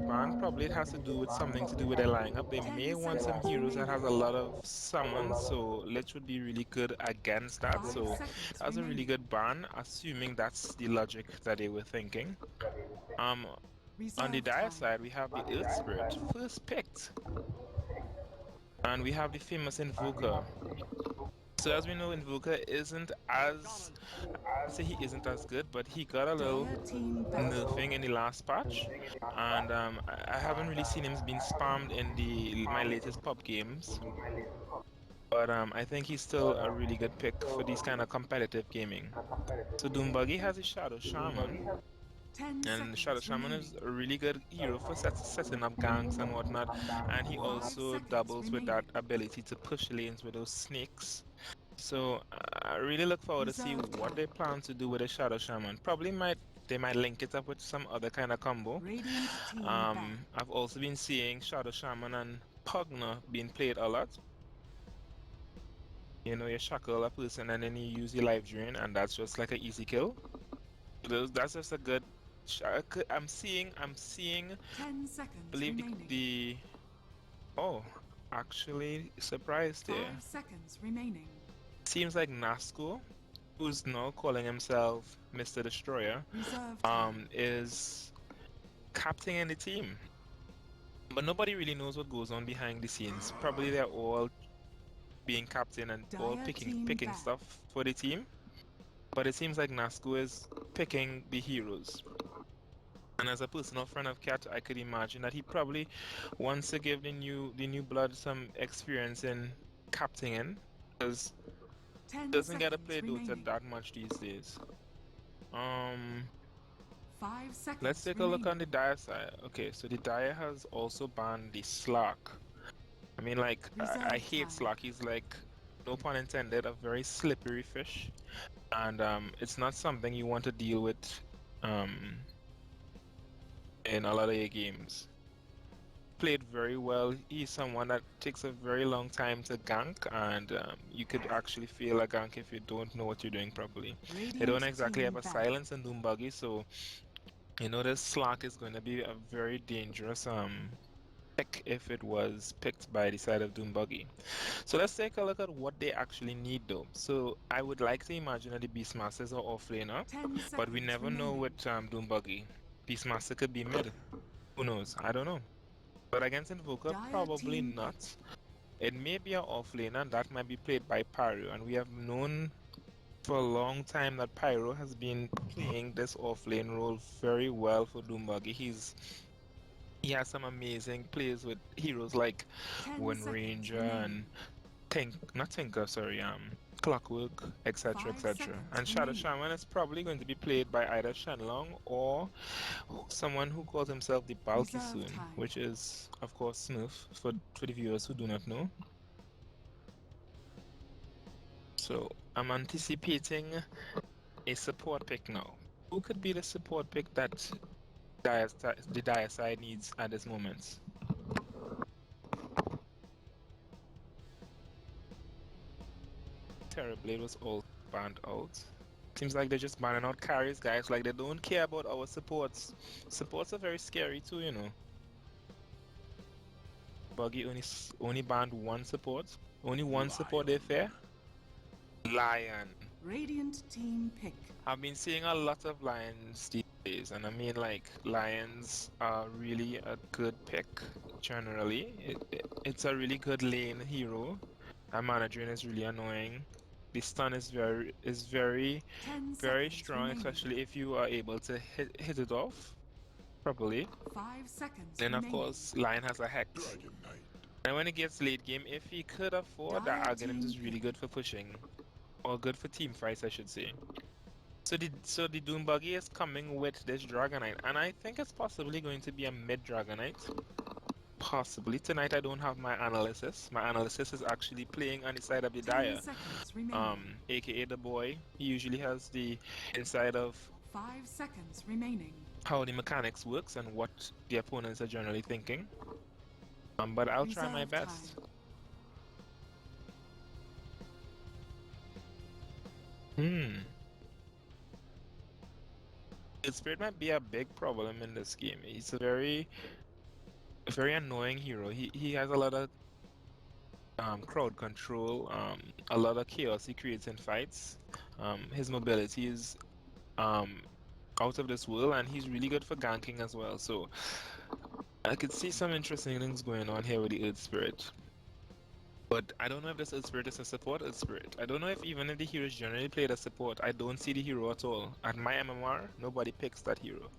good ban. Probably it has to do with something to do with their lineup. They may 10 want some seconds heroes that has a remaining. lot of summons, so Lich would be really good against that. 5 So seconds that's a really remaining. good ban, assuming that's the logic that they were thinking. Um, on the Reserve dire time. side, we have the Earth Spirit, first picked, and we have the famous Invoker. So as we know, Invoker isn't as, I'd say he isn't as good, but he got a little Dire team battle. nerfing in the last patch, and I haven't really seen him being spammed in the my latest pub games. But I think he's still a really good pick for these kind of competitive gaming. So Doombuggy has a Shadow Shaman, 10 and Shadow seconds Shaman is remaining. a really good hero for setting up ganks and whatnot. And he 5 also seconds doubles with that remaining. ability to push lanes with those snakes. So I really look forward to see Reserve what they time. plan to do with the Shadow Shaman. Probably they might link it up with some other kind of combo. Radiant team ban. I've also been seeing Shadow Shaman and Pugna being played a lot. You know, you shackle a person and then you use your life drain, and that's just like an easy kill. That's just a good. I'm seeing. 10 seconds Believe remaining. the. Oh, actually, surprised there. 5 seconds remaining. Seems like Nasco, who's now calling himself Mr. Destroyer, Reserve time. is captaining the team. But nobody really knows what goes on behind the scenes. Probably they're all being captain and all Dire team picking ban. stuff for the team. But it seems like Nasco is picking the heroes. And as a personal friend of Cat, I could imagine that he probably wants to give the new blood some experience in captaining, because 10 doesn't get to seconds play Dota remaining. that much these days. Um, 5 let's seconds take a look on remaining. the Dire side. Okay, so the Dire has also banned the Slack. I mean, like, I Reserve hate time. Slack. He's like, no pun intended, a very slippery fish, and it's not something you want to deal with, in a lot of your games. Played very well. He's someone that takes a very long time to gank, and you could actually fail a gank if you don't know what you're doing properly. They don't Radiant exactly have team a ban. silence in Doombuggy, so you know this Slack is going to be a very dangerous pick if it was picked by the side of Doombuggy. So let's take a look at what they actually need though. So I would like to imagine that the Beastmasters are offlaner, 10 but we seconds never know remaining. with Doombuggy. Beastmaster could be mid. Who knows? I don't know. But against Invoker, Dire probably team not. pick. It may be an offlaner, and that might be played by Pyro, and we have known for a long time that Pyro has been playing this offlane role very well for Doombuggy. He has some amazing plays with heroes like 10 Wind seconds Ranger remaining. and not Tinker, sorry, Clockwork, etc., 5 etc. seconds And Shadow remaining. Shaman is probably going to be played by either Shenlong or someone who calls himself the Balky Reserve Soon, time. which is, of course, Smurf for the viewers who do not know. So I'm anticipating a support pick now. Who could be the support pick that the dire side needs at this moment? Terrorblade was all banned out. Seems like they're just banning out carries, guys. Like they don't care about our supports. Supports are very scary too, you know. Buggy only banned one support. Only one support they fear. Lion. Radiant team pick. I've been seeing a lot of lions these days, and I mean, like, lions are really a good pick generally. It's a really good lane hero. And managing is really annoying. The stun is very 10 very seconds strong, remaining. especially if you are able to hit it off properly. 5 seconds Then of remaining. course, lion has a hex. And when it gets late game, if he could afford, that Dire Aghanim team is really pick. good for pushing, or good for team fights, I should say. So the Doombuggy is coming with this Dragonite, and I think it's possibly going to be a mid Dragonite. Possibly. Tonight I don't have my analysis. My analysis is actually playing on the side of the 10 Dire, seconds remaining. aka the boy. He usually has the inside of 5 seconds remaining. how the mechanics works and what the opponents are generally thinking. But I'll try my Reserve best. time. Hmm. His spirit might be a big problem in this game. He's a very a very annoying hero. He has a lot of crowd control, a lot of chaos he creates in fights. His mobility is um out of this world, and he's really good for ganking as well. So I could see some interesting things going on here with the Earth Spirit. But I don't know if this Earth Spirit is a support Earth Spirit. I don't know if even if the hero is generally played as support, I don't see the hero at all. At my MMR, nobody picks that hero.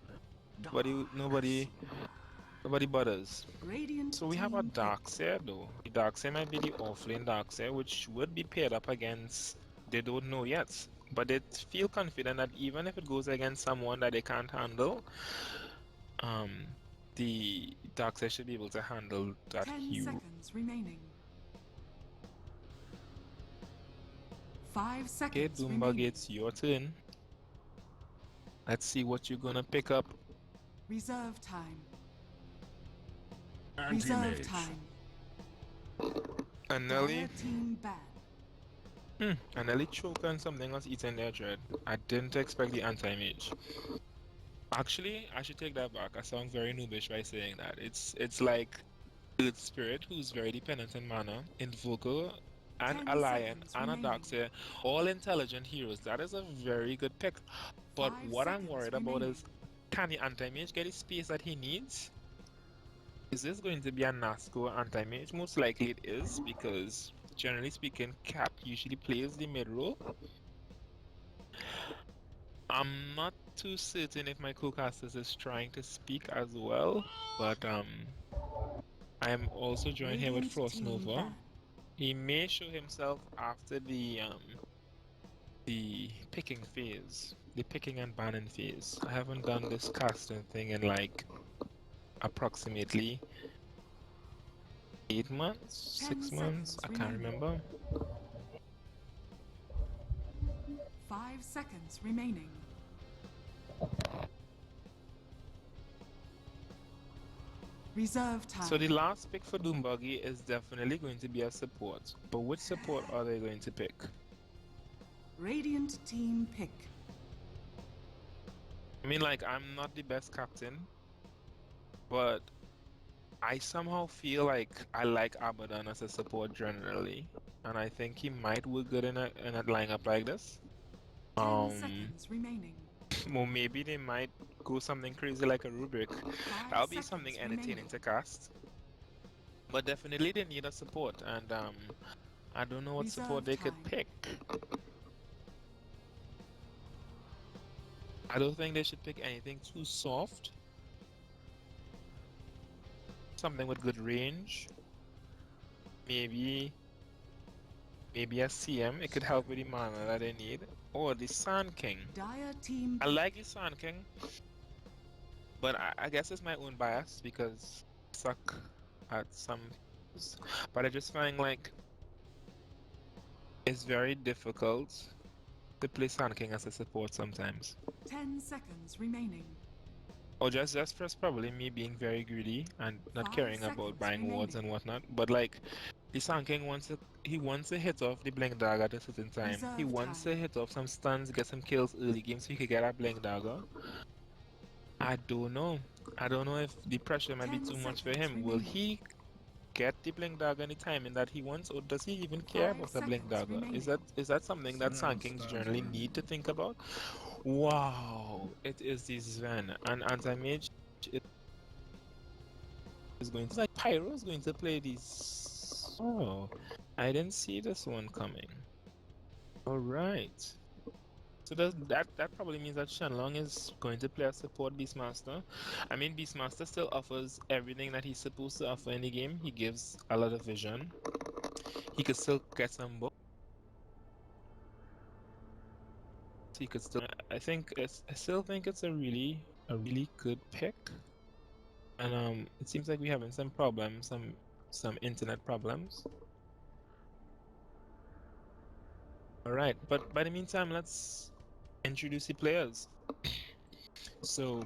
Nobody bothers. Radiant So we have a team pick. Darkseer though. The Darkseer might be the offlane Darkseer, which would be paired up against, they don't know yet. But they feel confident that even if it goes against someone that they can't handle, um, the Darkseer should be able to handle that 10 hero. seconds remaining. 5 Okay, seconds Doombug, remaining. it's your turn. Let's see what you're gonna pick up. Reserve time. Reserve time. And Nelly, Dire team bad. and Nelly choked on something was eating their dread. I didn't expect the anti-mage. Actually, I should take that back. I sound very noobish by saying that. It's like Earth Spirit, who's very dependent on mana, Invoker, and 10 a Lion, seconds and a remaining. Darkseer, all intelligent heroes. That is a very good pick. But 5 what I'm seconds worried about remaining. is, can the anti-mage get the space that he needs? Is this going to be a Nasco anti-mage? Most likely it is, because generally speaking, Cap usually plays the mid role. I'm not too certain if my co-casters is trying to speak as well, but I am also joined here with Radiant Frost team Nova. bad. He may show himself after the picking phase, the picking and banning phase. I haven't done this casting thing in like approximately 8 months, 10 6 months. seconds I can't remaining. remember. 5 seconds remaining. Reserve time. So the last pick for Doombuggy is definitely going to be a support. But which support are they going to pick? Radiant team pick. I mean, like, I'm not the best captain, but I somehow feel like I like Abaddon as a support generally, and I think he might work good in a lineup like this. 10 seconds remaining. Well, maybe they might go something crazy like a Rubik. 5 That'll be seconds something remaining. entertaining to cast. But definitely they need a support, and I don't know what support Reserve they could time. pick. I don't think they should pick anything too soft. Something with good range. Maybe a CM. It could help with the mana that they need. Or the Sand King. Dire team I like the Sand King, but I guess it's my own bias because I suck at some. But I just find like it's very difficult to play Sand King as a support sometimes. 10 seconds remaining. Or just probably me being very greedy and not 5 caring about seconds buying wards and remaining. whatnot. But like the Sand King wants to hit off the Blink Dagger at a certain time. He Reserve wants time. to hit off some stuns, get some kills early game so he could get a Blink Dagger. I don't know. I don't know if the pressure might be 10 too much for seconds him. Will remaining. he get the Blink Dagger any timing that he wants, or does he even care 5 about the Blink seconds Dagger? remaining. Is that something that Sand Kings generally need to think about? Wow, it is the Sven, and anti-mage is going to like Pyro is going to play these. Oh, I didn't see this one coming. All right. So that probably means that Shenlong is going to play a support Beastmaster. I mean, Beastmaster still offers everything that he's supposed to offer in the game. He gives a lot of vision. He could still get some buff. He could still. I still think it's a really good pick. And it seems like we're having some problems, some internet problems. All right, but by the meantime, let's introduce the players. So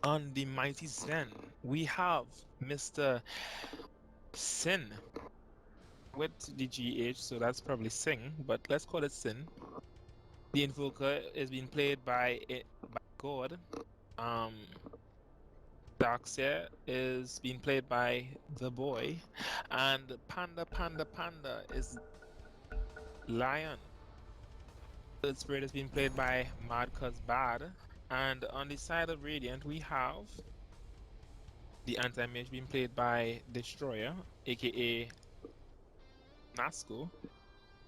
on the Mighty Zen, we have Mr. Sin with the GH, so that's probably Sing, but let's call it Sin. The Invoker is being played by God. Um, Darkseer is being played by the boy, and Panda is Lion. Third Spirit is being played by Mad Cuz Bad, and on the side of Radiant we have the anti-mage being played by Destroyer, aka Nasco.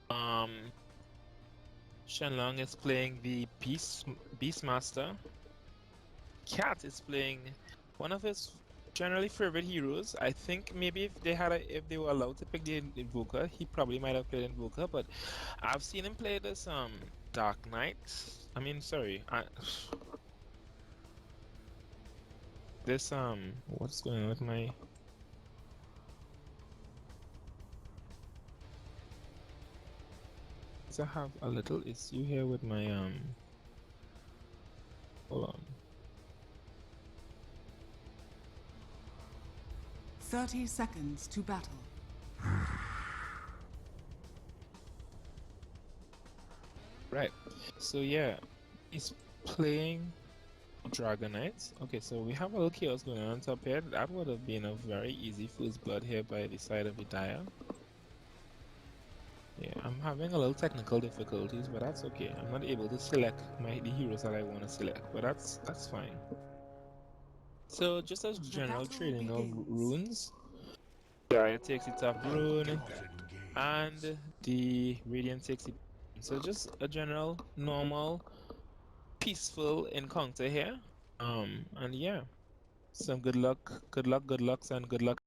Um, Shenlong is playing the Beastmaster. Cat is playing one of his generally favorite heroes. I think maybe if they were allowed to pick the Invoker, he probably might have played Invoker, but I've seen him play this Dark Knight. I mean, sorry, this what's going on with my? I have a little issue here with my hold on. 30 seconds to battle. Right. So yeah, he's playing Dragon Knight. Okay, so we have a little chaos going on top here. That would have been a very easy first blood here by the side of the Dire. Yeah, I'm having a little technical difficulties, but that's okay. I'm not able to select the heroes that I want to select, but that's fine. So just as general trading of runes, Dire takes the top rune, and the Radiant takes the. So just a general, normal, peaceful encounter here. And yeah, some good luck, good lucks, and good luck.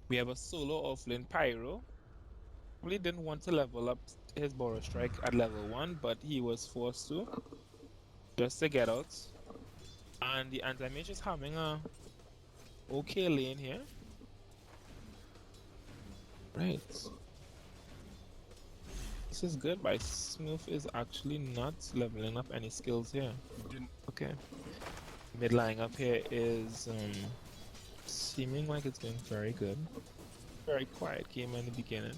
We have a solo offlane Pyro. Really didn't want to level up his Borrow Strike at level 1, but he was forced to just to get out. And the anti-mage is having a okay lane here. Right. This is good, but Smooth is actually not leveling up any skills here. Okay. Mid lying up here is seeming like it's going very good. Very quiet game in the beginning.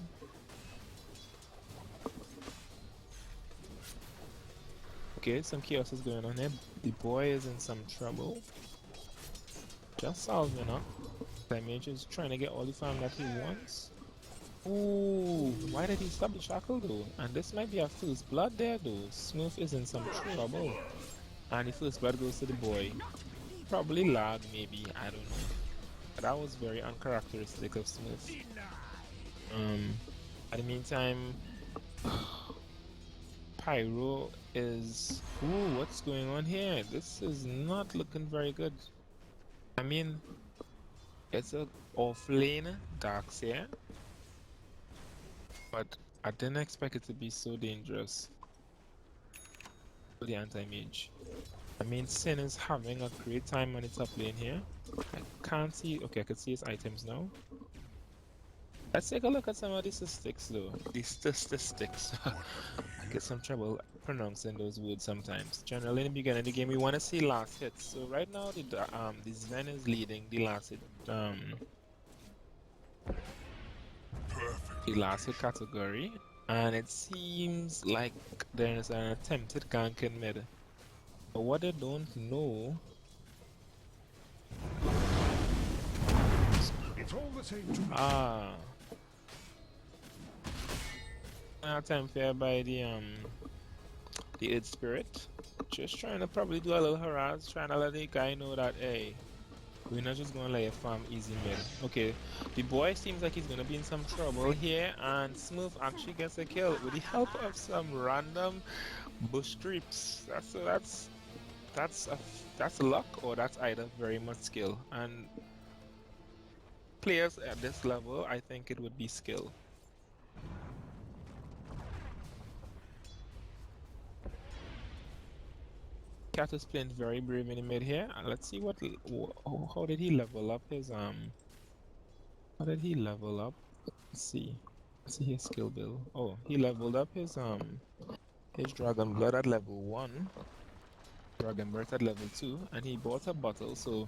Okay, some chaos is going on here. The boy is in some trouble. Just solving up. Damage is trying to get all the farm that he wants. Ooh, why did he stop the shackle though? And this might be a first blood there though. Smooth is in some trouble. And the first blood goes to the boy. Probably lag maybe, I don't know. But that was very uncharacteristic of Smooth. At the meantime, Pyro is... Ooh, what's going on here? This is not looking very good. I mean, it's a off-lane Darkseer, but I didn't expect it to be so dangerous for the anti-mage. I mean, Sin is having a great time on the top lane here. I can't see... Okay, I can see his items now. Let's take a look at some of the statistics though. The statistics. Get some trouble pronouncing those words sometimes. Generally in the beginning of the game we want to see last hits. So right now the Sven is leading the last hit category. And it seems like there's an attempted gank in mid. But what they don't know it's all the same to me. attempt here by the Earth Spirit. Just trying to probably do a little harass, trying to let the guy know that hey, we're not just gonna let you farm easy mid. Okay, the boy seems like he's gonna be in some trouble here, and Smooth actually gets a kill with the help of some random bush creeps. That's luck, or that's either very much skill. And players at this level, I think it would be skill. Cat is playing very brave in the mid here. And let's see how did he level up his how did he level up? Let's see his skill build. Oh, he leveled up his Dragon Blood at level 1, Dragon Breath at level 2, and he bought a bottle. So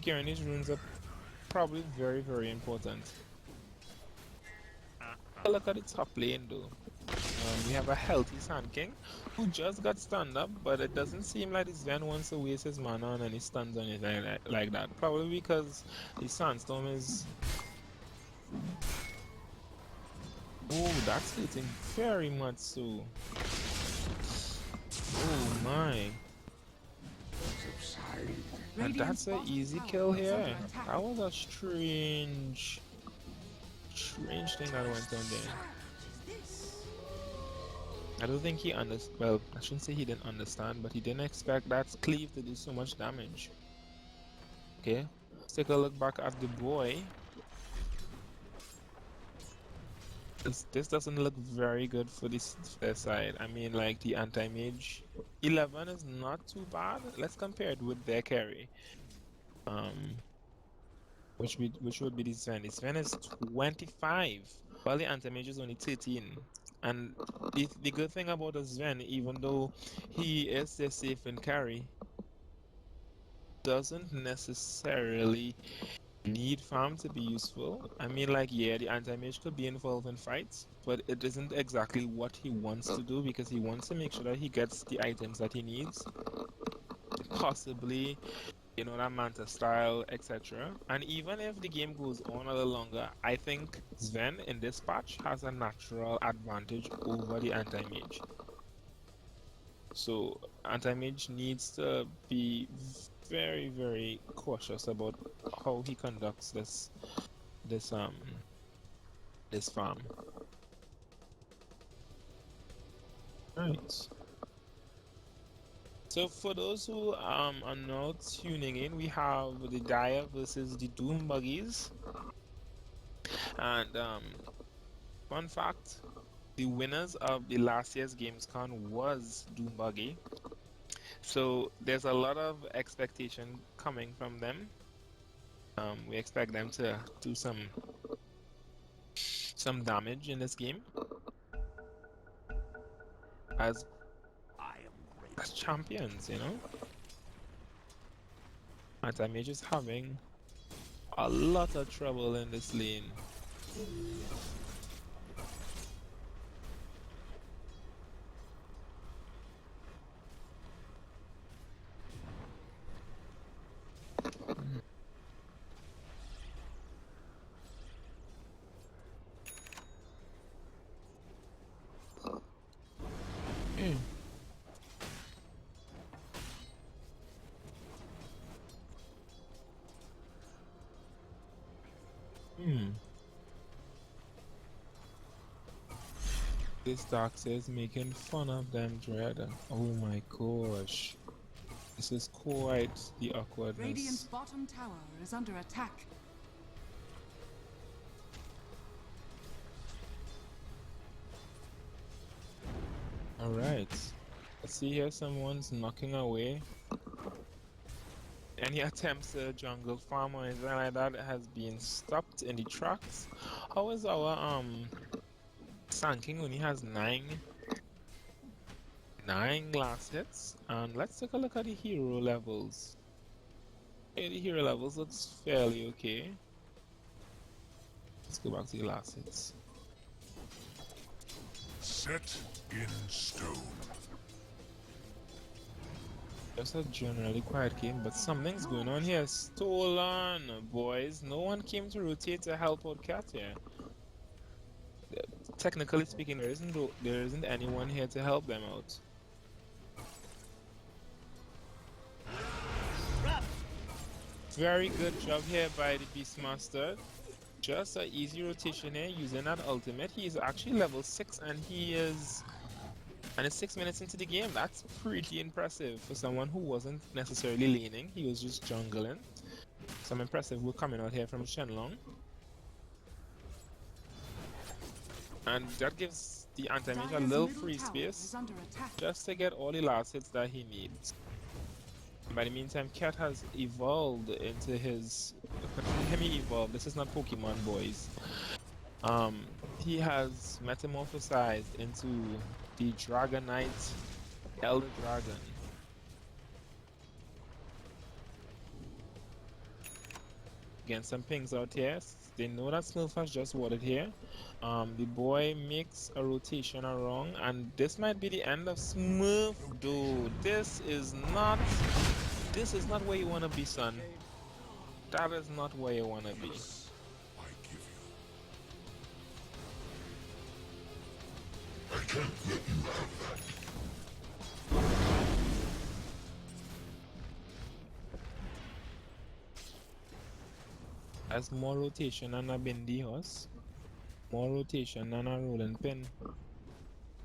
securing these runes are probably very, very important. Look at the top lane though. We have a healthy Sand King who just got stunned up, but it doesn't seem like this Zen wants to waste his mana on any stuns or anything like that. Probably because the Sandstorm is... Oh, that's hitting very much so. Oh my. And that's an easy kill here. That was a strange thing that went on there. I don't think he understood. Well, I shouldn't say he didn't understand, but he didn't expect that cleave to do so much damage. Okay, let's take a look back at the boy. This doesn't look very good for their side. I mean, like the anti-mage 11 is not too bad. Let's compare it with their carry. Which would be the Sven. The Sven is 25, while the anti-mage is only 13. And the good thing about the Sven, even though he is their safe and carry, doesn't necessarily need farm to be useful. I mean, like, yeah, the anti-mage could be involved in fights, but it isn't exactly what he wants to do because he wants to make sure that he gets the items that he needs. Possibly, you know, that Manta style, etc. And even if the game goes on a little longer, I think Sven in this patch has a natural advantage over the anti-mage. So anti-mage needs to be very, very cautious about how he conducts this farm. Right. So for those who are now tuning in, we have the Dire versus the Doom Buggies. And fun fact, the winners of the last year's Gamescom was Doom Buggy. So there's a lot of expectation coming from them. We expect them to do some damage in this game as champions, you know. Anti-Mage is having a lot of trouble in this lane. This Darkseid is making fun of them, Dread. Oh my gosh. This is quite the awkwardness. Radiant's bottom tower is under attack. Alright. Let's see here, someone's knocking away. Any attempts to jungle farm or anything like that has been stopped in the tracks. How is our Sand King only has 9 last hits? And let's take a look at the hero levels. Okay, the hero levels looks fairly okay. Let's go back to the last hits. Set in stone. Just a generally quiet game, but something's going on here. Stolen, boys. No one came to rotate to help out Cat here. Technically speaking, there isn't anyone here to help them out. Very good job here by the Beastmaster. Just an easy rotation here using that ultimate. He is actually level 6 and it's 6 minutes into the game. That's pretty impressive for someone who wasn't necessarily laning. He was just jungling. Some impressive work coming out here from Shenlong. And that gives the anti-mage a little free space just to get all the last hits that he needs. By the meantime, Cat has evolved into his... Evolved. This is not Pokemon, boys. He has metamorphosized into the Dragonite Elder Dragon. Getting some pings out here. They know that Smurf has just warded here. The boy makes a rotation around, and this might be the end of Smurf, dude. This is not where you wanna be, son. That is not where you wanna be. I give you. I can't let you have that. As more rotation and a bendy horse, more rotation and a rolling pin.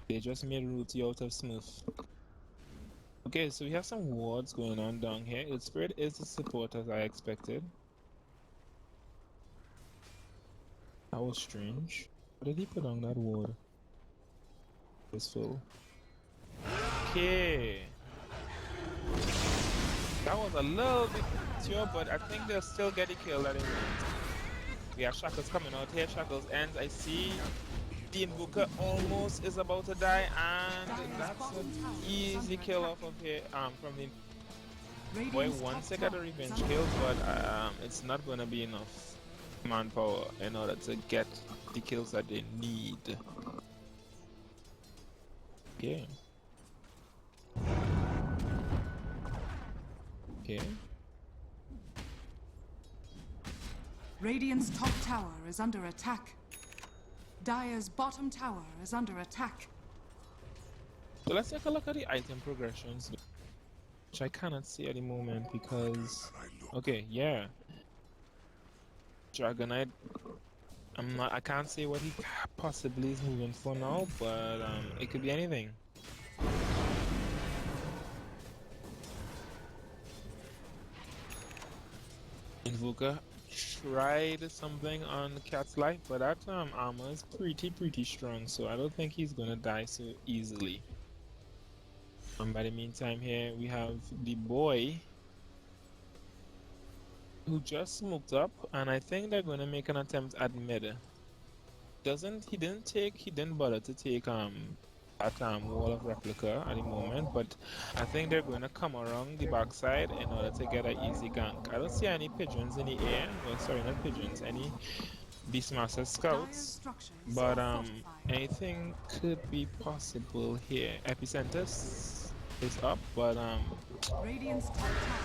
They just made Rooty out of Smurf. Okay, so we have some wards going on down here. Its spirit is the support as I expected. That was strange. What did he put on that ward? It's full. Okay. That was a little bit sure, but I think they'll still get the kill that they want. We have Shackles coming out here. Shackles ends. I see the Invoker almost is about to die, and that's an easy kill off of here from the boy. Once they got a revenge kill, but it's not gonna be enough manpower in order to get the kills that they need. Okay. Okay. Radiant's top tower is under attack. Dire's bottom tower is under attack. So let's take a look at the item progressions, which I cannot see at the moment because... Okay, yeah. Dragonite, I can't say what he possibly is moving for now, but it could be anything. Invoker tried something on Cat's life, but that armor is pretty strong, so I don't think he's gonna die so easily. By the meantime here we have the boy who just smoked up, and I think they're gonna make an attempt at mid. He didn't bother to take that wall of replica at the moment, but I think they're going to come around the backside in order to get an easy gank. I don't see any pigeons in the air. Well, sorry, not pigeons, any Beastmaster scouts, but anything could be possible here. Epicenter is up, but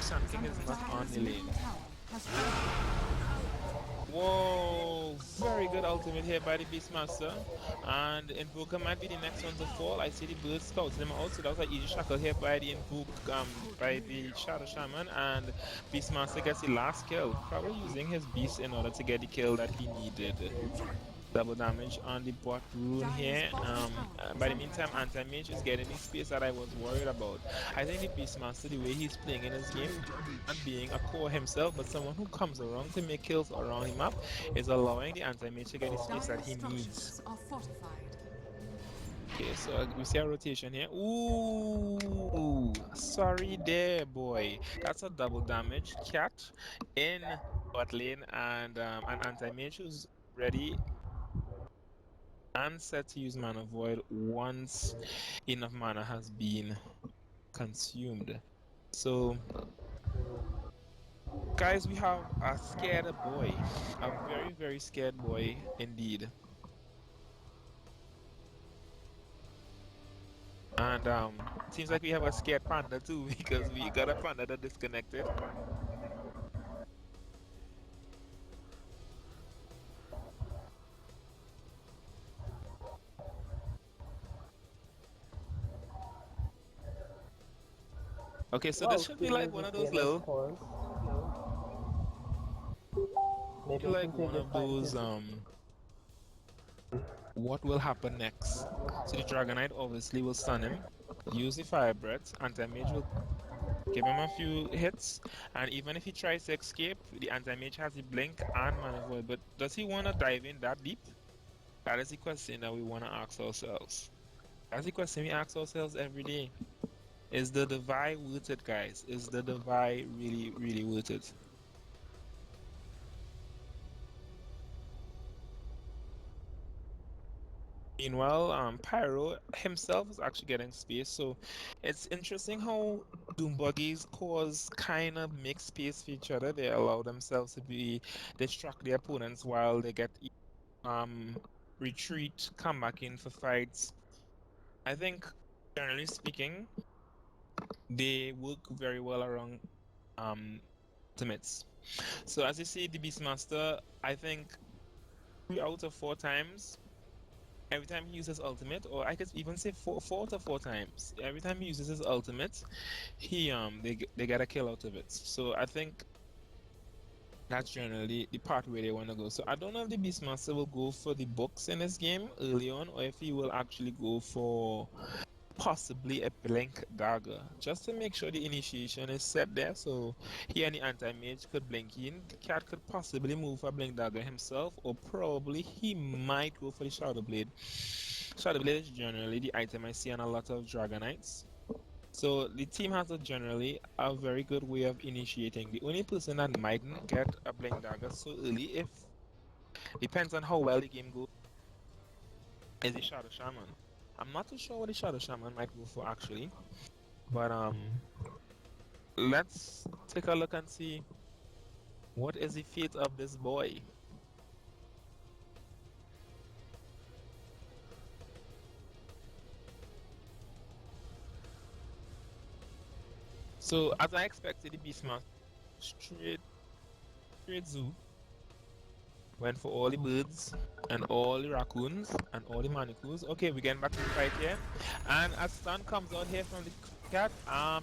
something is not on the lane. Whoa, very good ultimate here by the Beastmaster, and Invoker might be the next one to fall. I see the bird scouting him out, so that was an easy shackle here by the by the Shadow Shaman, and Beastmaster gets the last kill, probably using his beast in order to get the kill that he needed. Double damage on the bot rune here. By the meantime, Anti-Mage is getting the space that I was worried about. I think the Beastmaster, the way he's playing in his game, not being a core himself, but someone who comes around to make kills around him up, is allowing the Anti-Mage to get the space that he needs. Okay, so we see a rotation here. Ooh, sorry there, boy. That's a double damage. Cat in bot lane, and an Anti-Mage who's ready and set to use Mana Void once enough mana has been consumed. So, guys, we have a scared boy. A very scared boy indeed. And seems like we have a scared panda too, because we got a panda that disconnected. Okay, so this should be like one of those little, like one of those what will happen next? So the Dragonite obviously will stun him, use the Fire Breath, Anti-Mage will give him a few hits, and even if he tries to escape, the Anti-Mage has the Blink and Mana Void, but does he want to dive in that deep? That is the question that we want to ask ourselves. That's the question we ask ourselves every day. Is the Divide worth it, guys? Is the Divide really worth it? Meanwhile, Pyro himself is actually getting space, so it's interesting how Doom Buggies cause kind of make space for each other. They allow themselves to be distract their opponents while they get um retreat, come back in for fights. I think generally speaking, they work very well around ultimates. So as you see, the Beastmaster, I think 3 out of 4 times. Every time he uses ultimate, or I could even say four to 4 times. Every time he uses his ultimate, they get a kill out of it. So I think that's generally the part where they want to go. So I don't know if the Beastmaster will go for the books in this game early on, or if he will actually go for possibly a blink dagger, just to make sure the initiation is set there. So he and the anti-mage could blink in. The cat could possibly move for blink dagger himself, or probably he might go for the shadow blade. Shadow blade is generally the item I see on a lot of Dragonites. So the team has generally a very good way of initiating. The only person that mightn't get a blink dagger so early, if depends on how well the game goes, is the Shadow Shaman. I'm not too sure what the Shadow Shaman might go for actually, but let's take a look and see what is the fate of this boy. So as I expected, the Beastmaster straight zoo went for all the birds and all the raccoons and all the manacles. Okay, we're getting back to the fight here. And as Sun comes out here from the cat,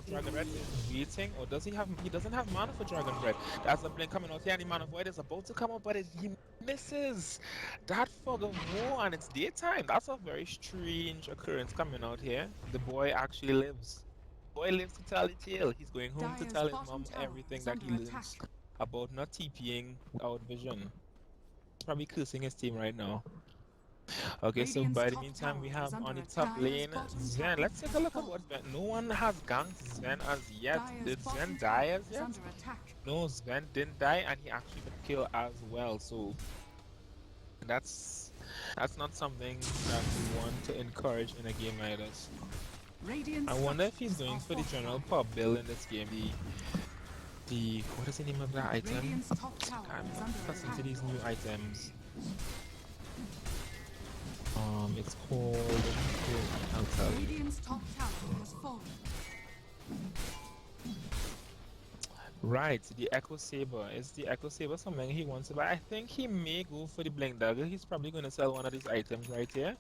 Dragon Red is waiting, or does he doesn't have mana for Dragon Red. That's a blink coming out here, and the Mana Void is about to come out, but he misses that fog of war, and it's daytime. That's a very strange occurrence coming out here. The boy actually lives. Boy lives to tell the tale. He's going home to Dire's tell his bottom mom tower everything is that he under learns attack. about not TPing without vision. Probably cursing his team right now. Okay, so Radiant's by the top meantime, tower we is have under on the top attack. Dire's lane bottom Sven. tower Let's take a has look at fallen. what Sven. No one has ganked Sven as yet. Dire's Did Sven bottom die tower as is yet? under attack. No, Sven didn't die, and he actually got killed as well. So that's that's not something that we want to encourage in a game like this. Radiant I wonder if he's structures going are for the general fortified. pub build in this game. The what is the name of that item? Radiant's top tower I'm is not under accustomed to attack. these new items. It's called. I'll tell you. Radiant's top tower has fallen. Right, the Echo Saber. Is the Echo Saber something he wants to buy? I think he may go for the Blink Dagger. He's probably going to sell one of these items right here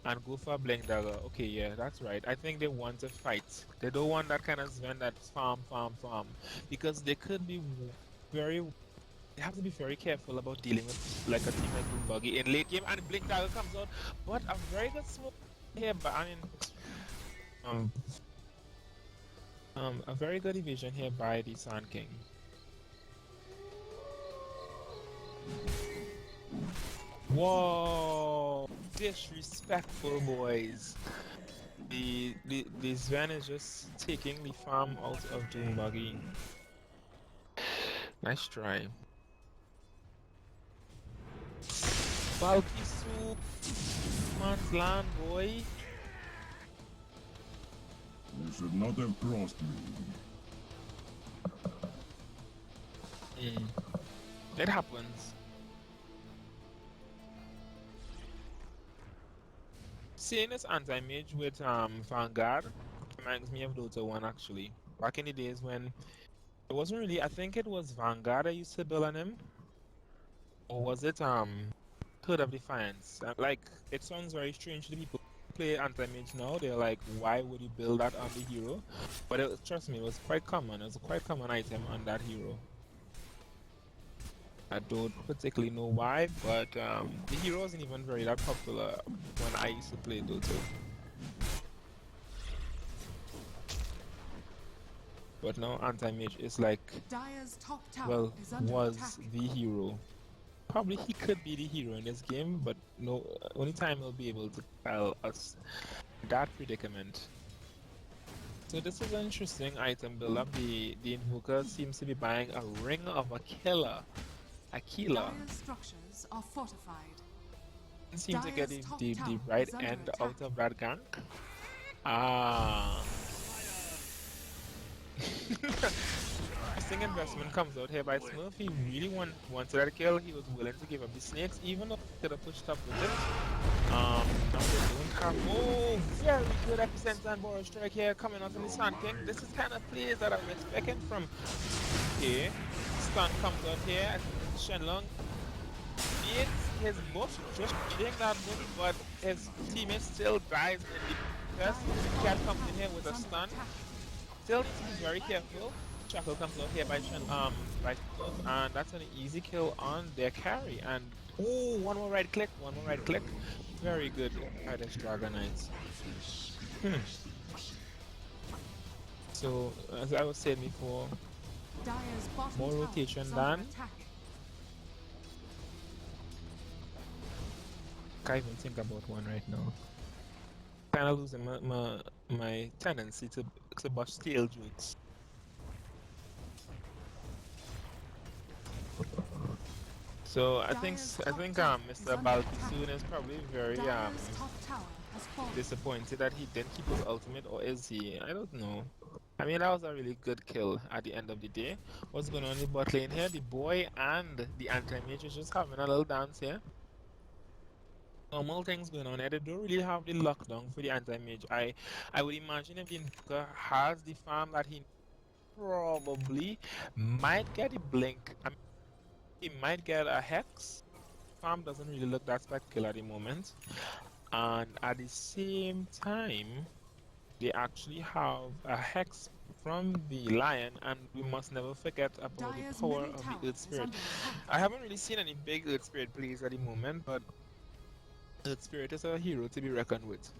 and go for a Blink Dagger. Okay, yeah, that's right. I think they want to fight. They don't want that kind of Sven that's farm. Because they could be very. They have to be very careful about dealing with like a team like Boombuggy in late game, and Blink Dagger comes out. But a very good smoke here, but I mean, um, a very good evasion here by the Sand King. Whoa! Disrespectful, boys. The Sven is just taking the farm out of Doombuggy. Nice try. Bulky soup, man's land, boy. You should not have crossed me. It happens. Seeing this anti-mage with Vanguard reminds me of Dota 1 actually. Back in the days when it wasn't really, I think it was Vanguard I used to build on him. Or was it Third of Defiance? Like, it sounds very strange to people who play anti-mage now. They're like, why would you build that on the hero? But trust me, it was quite common. It was a quite common item on that hero. I don't particularly know why, but the hero wasn't even very that popular when I used to play Dota. But now anti-mage is like, Dire's top tower well, is under was attack. the hero. Probably he could be the hero in this game, but no, only time he'll be able to tell us that predicament. So this is an interesting item build up. The Invoker seems to be buying a ring of a killer. A killer. Dire's structures are fortified. seem to get Dire's top the tower right is under end attack. out of that gank. Ah. Interesting investment comes out here by Smurf. He really wanted that kill. He was willing to give up the snakes, even though he could have pushed up with it. Now they don't have. Oh, very good epicenter and borrow strike here coming out from the Sand King. This is kind of plays that I was expecting from. Okay, stun comes out here. I think it's Shenlong. It's his buff just beating that buff, but his teammate still dies in the process. Cat comes in here with a stun. Still needs to be very careful. Shackle comes out here by by Smurf, and that's an easy kill on their carry. And oh, one more right click, one more right click. Very good by this Dragon Knights. So as I was saying before, Dire's bottom more tower rotation is than under attack. can't even think about one right now. Kind of losing my tendency to bust tail jokes. So I think Dire's top tower is Mr. under attack. Balkisoon is probably very Dire's top tower has fallen. disappointed that he didn't keep his ultimate, or is he? I don't know. I mean, that was a really good kill at the end of the day. What's going on in the bot lane here? The boy and the anti-mage is just having a little dance here. Normal things going on here. They don't really have the lockdown for the anti-mage. I would imagine if the Invoker has the farm that he probably might get a blink. I mean, he might get a hex. Farm doesn't really look that spectacular at the moment. And at the same time, they actually have a hex from the lion, and we must never forget about Dire's the power middle of tower the Earth is Spirit. under attack. I haven't really seen any big Earth Spirit plays at the moment, but Earth Spirit is a hero to be reckoned with.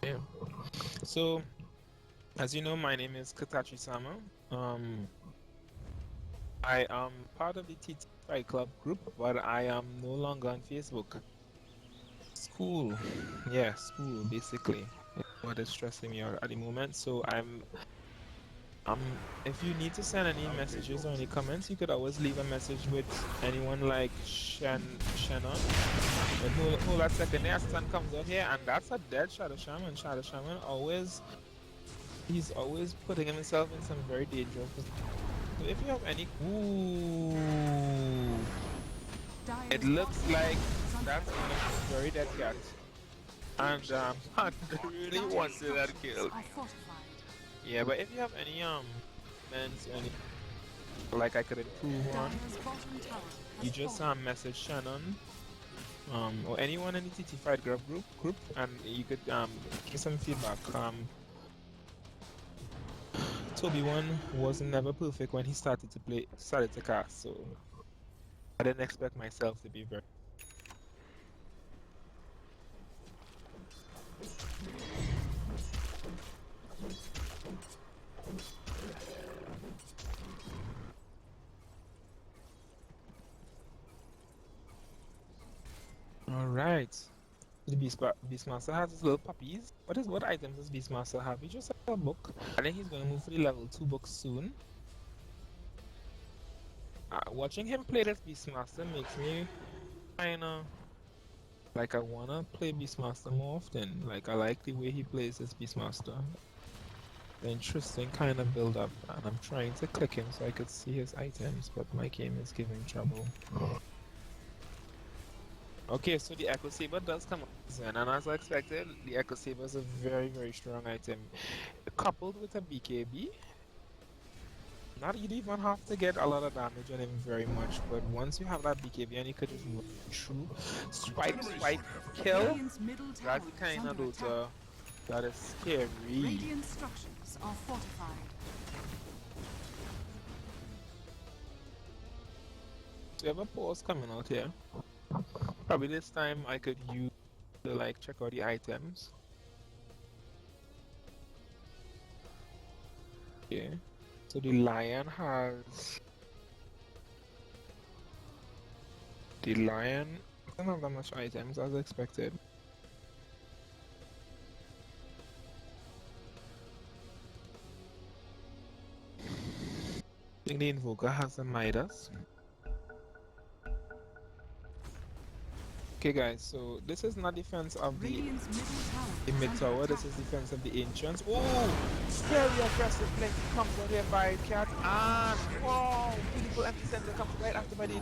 Yeah. So, as you know, my name is Katachi Sama. I am part of the TT Fight Club group, but I am no longer on Facebook. School, yeah, school basically is what is stressing me out at the moment. So um, if you need to send any messages or any comments, you could always leave a message with anyone like Shannon. But hold that second there, Stan comes out here, and that's a dead Shadow Shaman. Shadow Shaman he's always putting himself in some very dangerous positions. So if you have any, ooh, it Dire's looks bottom like tower is under that's one attack. of the very dead cats. And I really Dire's wanted that structures kill. are fortified. Yeah, but if you have any comments, any like I could improve on, Dire's bottom tower has you just fallen. message Shannon or anyone in the TT Fight group, and you could give some feedback. Toby one was never perfect when he started to cast, so I didn't expect myself to be very. All right. The Beastmaster has his little puppies. What items does Beastmaster have? He just has a book. I think he's gonna move for the level 2 book soon. Watching him play this Beastmaster makes me kinda like I wanna play Beastmaster more often. Like I like the way he plays this Beastmaster. Interesting kind of build up, and I'm trying to click him so I could see his items, but my game is giving trouble. Okay, so the Echo Saber does come up then, and as I expected, the Echo Saber is a very, very strong item. Coupled with a BKB, not you don't even have to get a lot of damage on him very much, but once you have that BKB and you could just run through, swipe, kill, Radiant's middle tower that's the is kind of under loot attack. that is scary. Radiant structures are fortified. So we have a pause coming out here. Probably this time I could use to like check out the items. Okay. So the lion doesn't have that much items as expected. think the Invoker has a Midas. Okay, guys, so this is not defense of the Radiant's middle tower mid is under tower. attack. This is defense of the ancients. Oh, very aggressive blink comes out here by Cat, and wow, beautiful empty center comes right after by the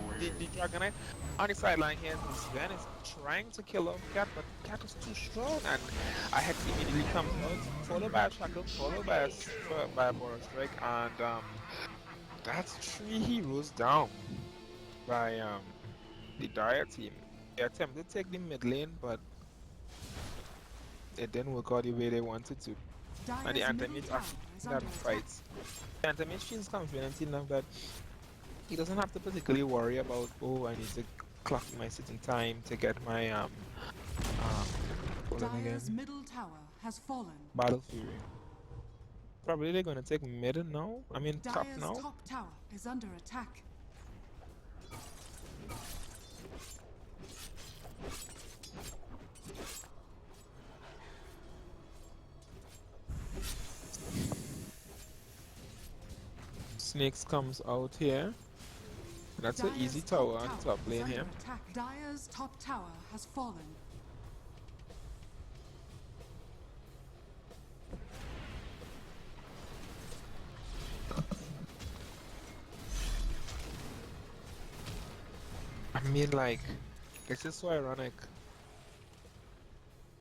Dragonite on the sideline here. Sven is trying to kill off Cat, but Cat is too strong, and a Hex immediately comes out, followed by a Shackle, followed by a Boros Strike, and that's 3 heroes down by the Dire team. They attempted to take the mid lane, but it didn't work out the way they wanted to. And the Dire's middle Anti-Mage tower actually is that under attack. fights. The Anti-Mage feels confident enough that he doesn't have to particularly worry about, oh, I need to clock my sitting time to get my what again? Dire's middle tower has fallen. Battle Fury. Probably they're gonna take mid now. I mean top Dire's now. top tower is under attack. Snakes comes out here. That's an easy Dire's tower on the top is lane under here. attack. Dire's top tower has fallen. I mean, like, it's just so ironic.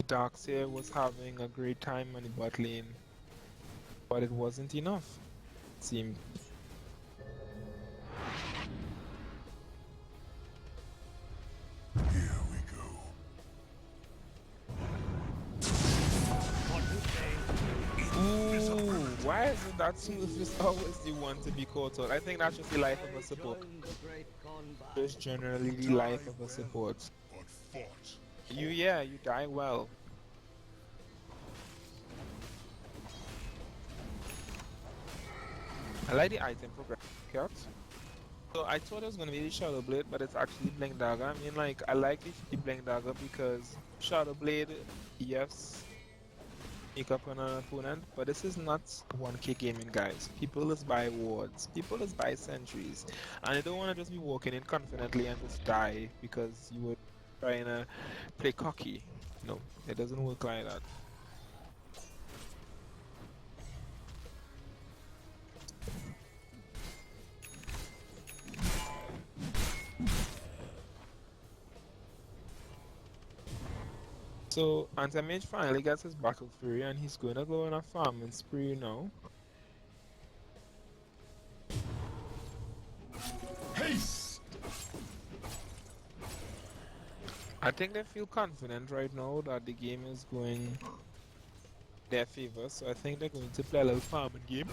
Darkseer was having a great time on the bot lane, but it wasn't enough. It seemed. Here we go. Ooh, why is it that Smooth is always the one to be caught out? I think that's just the life of a support. Just generally the life of a support. But fought. Yeah, you die well. I like the item progression cut. So I thought it was gonna be the Shadow Blade, but it's actually Blink Dagger. I mean, like, I like the Blink Dagger because Shadow Blade, yes, sneak up on an opponent, but this is not 1K gaming, guys. People is buy wards, people is buy sentries, and you don't want to just be walking in confidently and just die because you were trying to play cocky. No, it doesn't work like that. So Anti-Mage finally gets his Battle Fury and he's going to go on a farming spree now. Haste! I think they feel confident right now that the game is going their favor, so I think they're going to play a little farming game.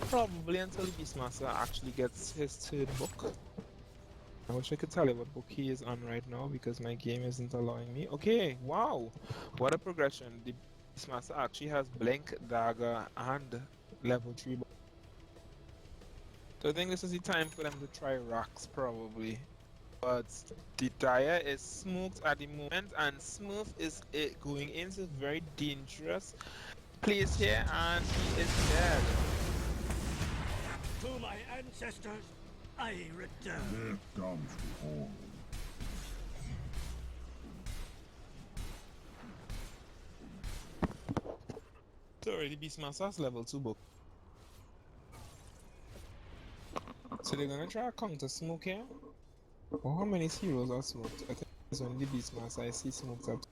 Probably until the Beastmaster actually gets his third book. I wish I could tell you what book he is on right now because my game isn't allowing me. Okay, wow, what a progression. The Beastmaster actually has Blink, Dagger, and level 3. So I think this is the time for them to try rocks probably. But the Dire is smoked at the moment, and Smooth is going into very dangerous place here, and he is dead. To my ancestors, I return. Death comes to all. Sorry, the Beastmaster's level 2 book. So they're gonna try a counter smoke here. Oh, how many heroes are smoked? I think it's only the Beastmaster I see smoked up.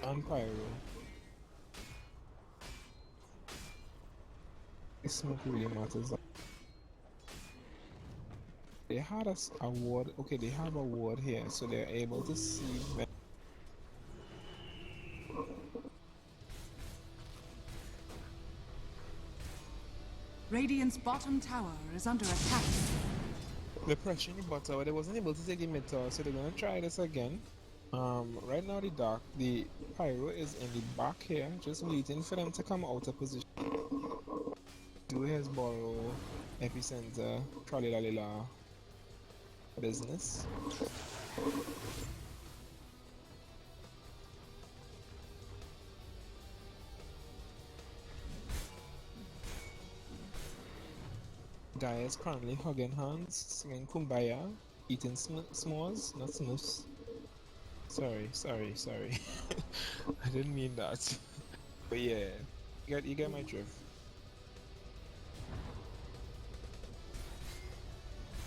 And Pyro. The smoke really matters. They had a ward. Okay, they have a ward here, so they're able to see. Radiant's bottom tower is under attack. They're pressuring the bot tower. They wasn't able to take the mid tower, so they're gonna try this again. Right now the Pyro is in the back here, just waiting for them to come out of position. Do his borrow, epicenter, tralala business. Guy is currently hugging hands, singing Kumbaya, eating s'mores, not smooths. Sorry. I didn't mean that. But yeah, you get my drift.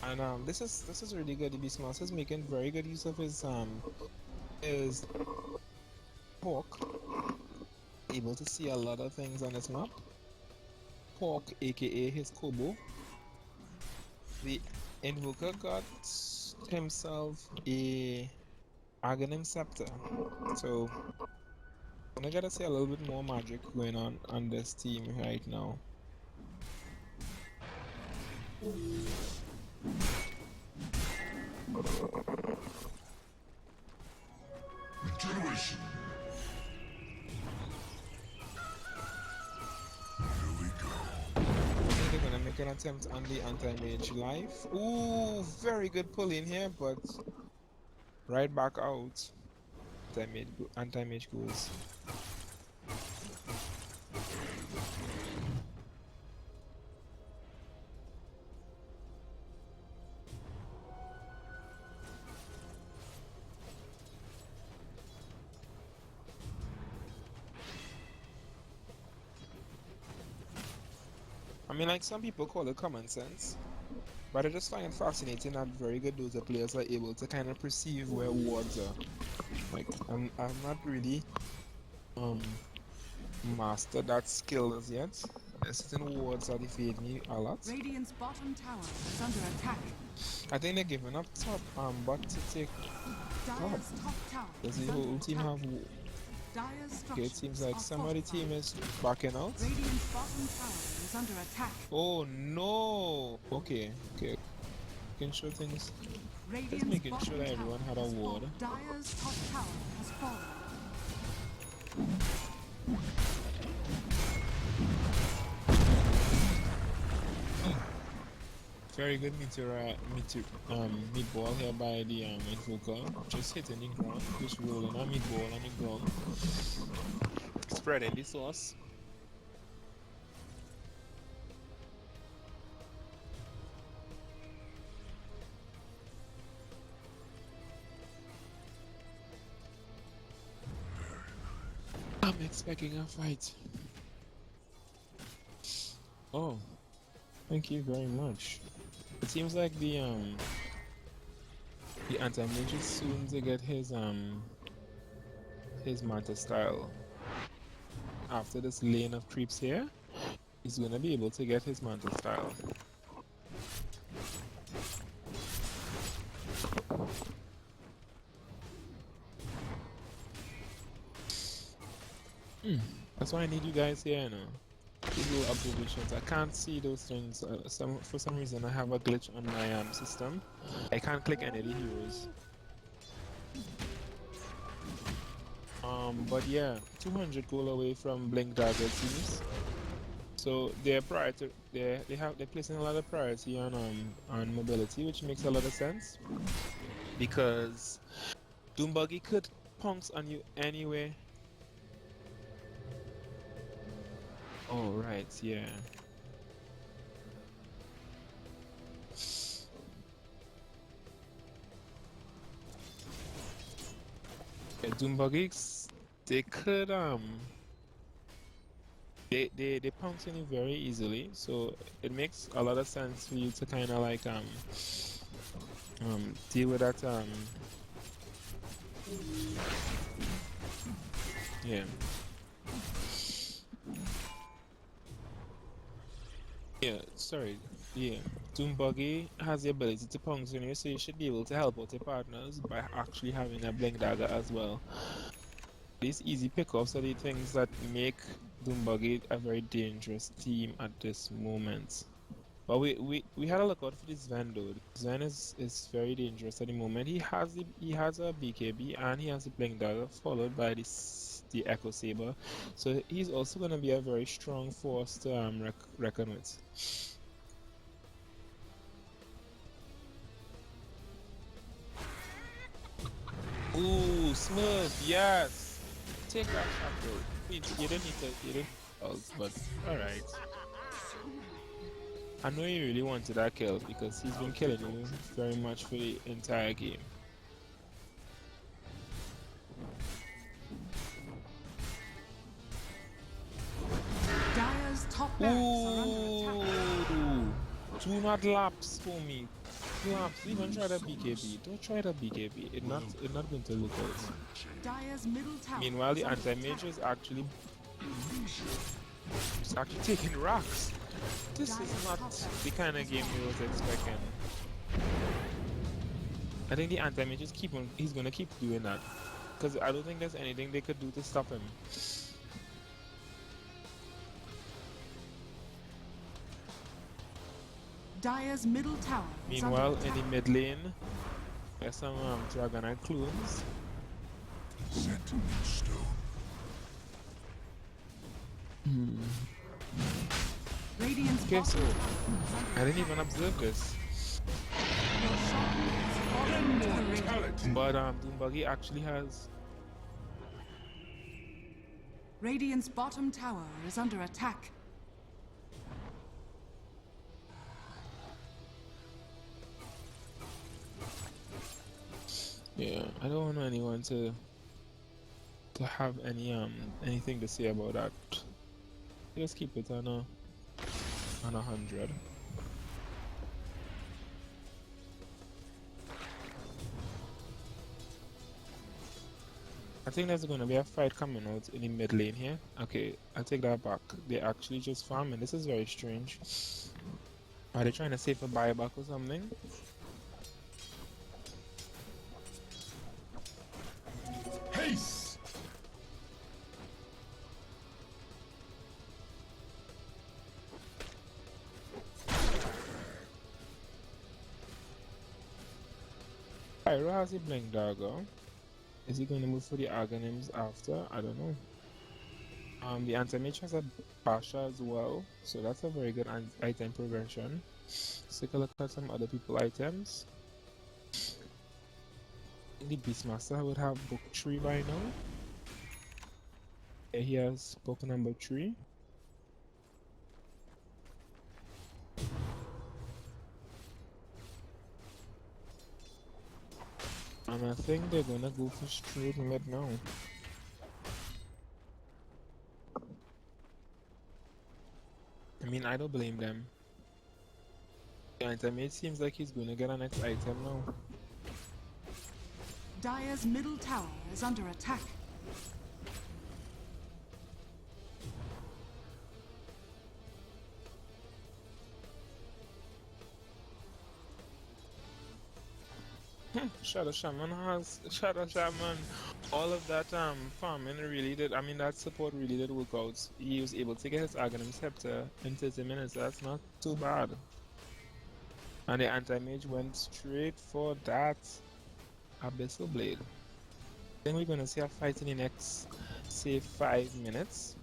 And this is really good. DB Smalls is making very good use of his hawk. Able to see a lot of things on this map. Hawk, aka his Kobo. The Invoker got himself a Aghanim Scepter. So I gotta see a little bit more magic going on this team right now. Regeneration. Here we go. I think they're gonna make an attempt on the anti-mage life. Ooh, very good pull in here, but right back out. Anti-mage goes. I mean, like, some people call it common sense, but I just find it fascinating that very good dozer players are able to kind of perceive where wards are. Like, I'm not really mastered that skill as yet. Certain wards are defeating me a lot. Radiant's bottom tower is under attack. I think they're giving up top, but to take top. Dire's top tower Does is the whole under team attack. have? Dire's Okay, it structures seems like are some of the team fortified. is backing out. Radiant's bottom tower is under attack. Oh no! Okay. Can show things. Radiant's making bottom sure that tower everyone had a has ward. fallen. Dire's top tower has fallen. Very good meatball here by the Invoker. Just hitting the ground, just rolling a meatball on the ground. Spreading the sauce. I'm expecting a fight. Oh, thank you very much. It seems like the anti-mage is soon to get his Manta style. After this lane of creeps here, he's gonna be able to get his Manta style. That's why I need you guys here, you know. These little observations. I can't see those things. For some reason, I have a glitch on my system. I can't click any of the heroes. But yeah, 200 goal away from Blink Dagger teams. So they're placing a lot of priority on mobility, which makes a lot of sense because Doombuggy could pounce on you anyway. Oh right, yeah. Yeah, Doombuggies, they could they pounce on you very easily, so it makes a lot of sense for you to kind of like deal with that yeah. Yeah, sorry. Yeah, Doombuggy has the ability to pounce on you, so you should be able to help out your partners by actually having a Blink Dagger as well. These easy pickups are the things that make Doombuggy a very dangerous team at this moment. But we had to look out for this Sven though. Sven is very dangerous at the moment. He has a BKB and he has a Blink Dagger followed by the Echo Saber. So he's also gonna be a very strong force to reckon with. Ooh, Smurf, yes! Take that shot, bro. You didn't need to, but alright. I know he really wanted that kill because he's been killing you very much for the entire game. Dire's top barracks are under attack. Ooh! Do not lapse for me. Lapse. Even try the BKB. Don't try the BKB. It's not going to look out. Dire's middle tower. Meanwhile, the is under anti-mage attack. is actually taking rocks. This is not the kind of game we was expecting. I think the anti-mage is he's gonna keep doing that. Because I don't think there's anything they could do to stop him. Dire's middle tower is Meanwhile, under in attack. the mid lane, there's some Dragonite clones. Set in stone. Radiant's Okay, so bottom tower is under I didn't even observe this. Your shrine has fallen to the ring. But Doombuggy actually has. Radiant's bottom tower is under attack. Yeah, I don't want anyone to have anything to say about that. Just keep it on 100. I think there's gonna be a fight coming out in the mid lane here. Okay, I'll take that back. They're actually just farming. This is very strange. Are they trying to save a buyback or something? Haste! Pyro has a blink dagger. Is he going to move for the Aghanims after? I don't know. The anti-mage has a Basha as well, so that's a very good item progression. Let's take a look at some other people items. The Beastmaster would have book 3 by now. Yeah, he has book number 3. And I think they're gonna go for straight mid now. I mean, I don't blame them. The anti-mage seems like he's gonna get a next item now. Dire's middle tower is under attack. Shadow Shaman all of that farming really did, I mean that support really did work out. He was able to get his Aghanim Scepter in 30 minutes, that's not too bad. And the anti-mage went straight for that Abyssal Blade. Then we're gonna see a fight in the next, say, 5 minutes.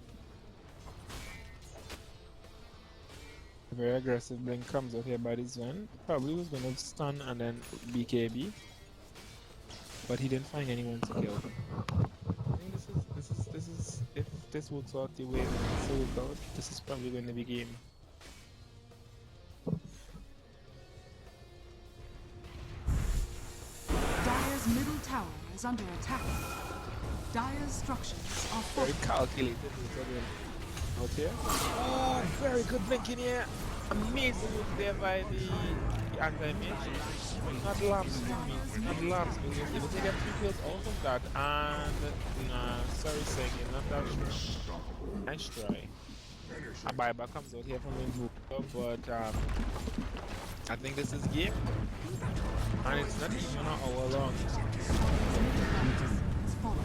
A very aggressive blink comes out here by this one. Probably was gonna stun and then BKB. But he didn't find anyone to kill. I think this is if this works out the way that it's worked out, this is probably going to be game. Dire's middle tower is under attack. Dire's structures are Very fortified. calculated out here. Oh, very good blinking here. Amazing work there by the anti-mage. Not lapse for me. Not lapse. He was able to get 3 kills out of that. And sorry saying you're not that sure. Nice try. A buyback comes out here from Invoker, but I think this is game. And it's not even an hour long. Is fallen.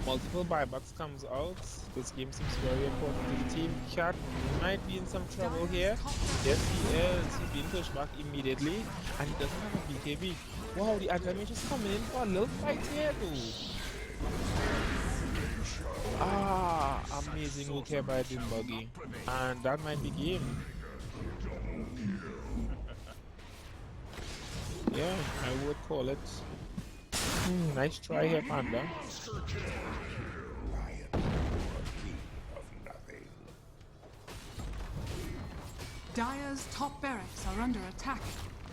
Multiple buybacks comes out. This game seems very important to the team. Cat might be in some trouble here. Yes, he is. He's being pushed back immediately. And he doesn't have a BKB. Wow, the anti-mage is coming in for a little fight here though. Ah, amazing work here by Doombuggy. And that might be game. Yeah, I would call it. Nice try here, Panda. Dire's top barracks are under attack.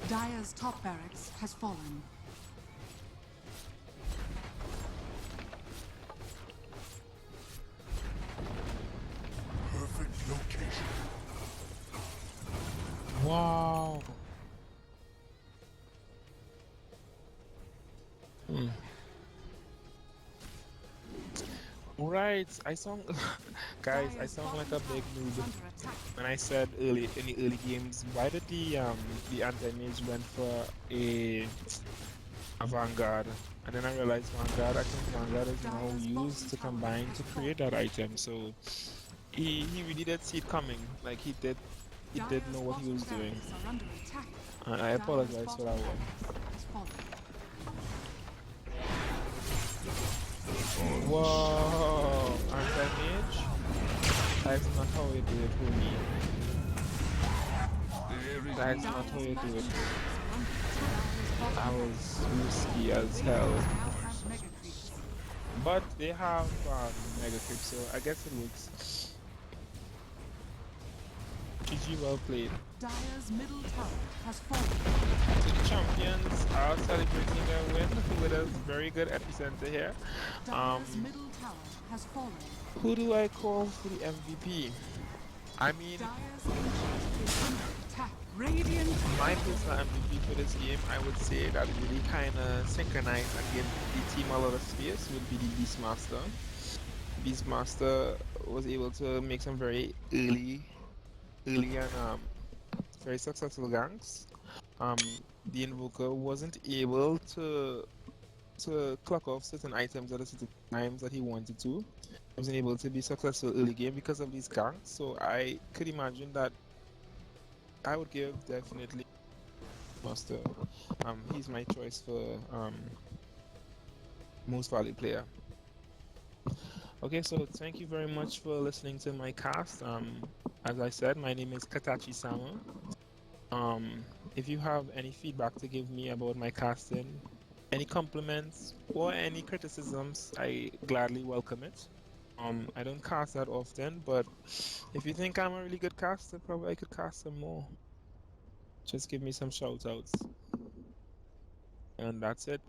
Dire's top barracks has fallen. Perfect location. Wow. Right, I sound guys, I Dire's sound like a bottom big tower noob is under attack. when I said early in the early games. Why did the anti-mage went for a Vanguard? And then I realized Vanguard, I think Vanguard is now Dire's used to bottom tower combine has to create that item. So he really did see it coming. Like he did Dire's know what he was bottom doing. barracks are under attack. And I Dire's apologize for that bottom one. barracks has fallen. Whoa! Anti-mage? That's not how you do it, homie. There is That's not how you do it. Dire's That bottom was risky as hell. barracks now have mega creeps. But they have mega creep, so I guess it works. GG, well played. Dire's middle tower has fallen. So the champions are celebrating their win with a very good epicenter here. Dire's middle tower has fallen. Who do I call for the MVP? I mean, Dire's ancient is under attack. Radiant my personal MVP for this game, I would say that really kind of synchronized and gave the team a lot of space would be the Beastmaster. Beastmaster was able to make some very early and very successful ganks. The Invoker wasn't able to clock off certain items at a certain times that he wanted to. He wasn't able to be successful early game because of these ganks. So I could imagine that I would give definitely Master. He's my choice for most valued player. Okay, so thank you very much for listening to my cast. As I said, my name is Katachi Sama. If you have any feedback to give me about my casting, any compliments or any criticisms, I gladly welcome it. I don't cast that often, but if you think I'm a really good caster, probably I could cast some more. Just give me some shout outs. And that's it.